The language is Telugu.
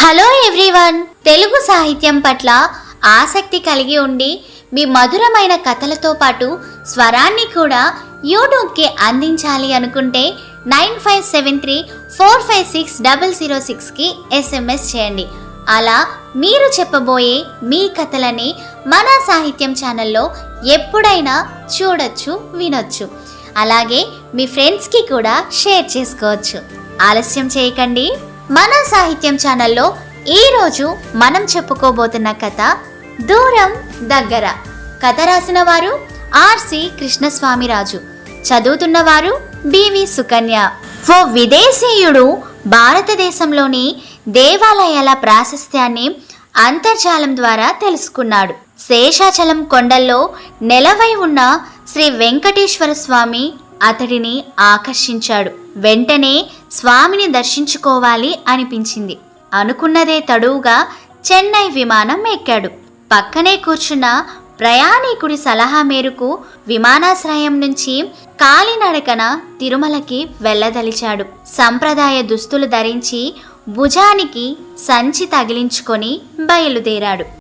హలో ఎవ్రీవన్, తెలుగు సాహిత్యం పట్ల ఆసక్తి కలిగి ఉండి మీ మధురమైన కథలతో పాటు స్వరాన్ని కూడా యూట్యూబ్కి అందించాలి అనుకుంటే 9573456006కి SMS చేయండి. అలా మీరు చెప్పబోయే మీ కథలని మన సాహిత్యం ఛానల్లో ఎప్పుడైనా చూడొచ్చు, వినొచ్చు. అలాగే మీ ఫ్రెండ్స్కి కూడా షేర్ చేసుకోవచ్చు. ఆలస్యం చేయకండి. మన సాహిత్యం ఛానల్లో ఈరోజు మనం చెప్పుకోబోతున్న కథ దూరం దగ్గర. కథ రాసిన వారు ఆర్సి కృష్ణస్వామిరాజు, చదువుతున్నవారు బివి సుకన్య. ఓ విదేశీయుడు భారతదేశంలోని దేవాలయాల ప్రాశస్త్యాన్ని అంతర్జాలం ద్వారా తెలుసుకున్నాడు. శేషాచలం కొండల్లో నెలవై ఉన్న శ్రీ వెంకటేశ్వర స్వామి అతడిని ఆకర్షించాడు. వెంటనే స్వామిని దర్శించుకోవాలి అనిపించింది. అనుకున్నదే తడువుగా చెన్నై విమానం ఎక్కాడు. పక్కనే కూర్చున్న ప్రయాణికుడి సలహా మేరకు విమానాశ్రయం నుంచి కాలినడకన తిరుమలకి వెళ్ళదలిచాడు. సంప్రదాయ దుస్తులు ధరించి భుజానికి సంచి తగిలించుకొని బయలుదేరాడు.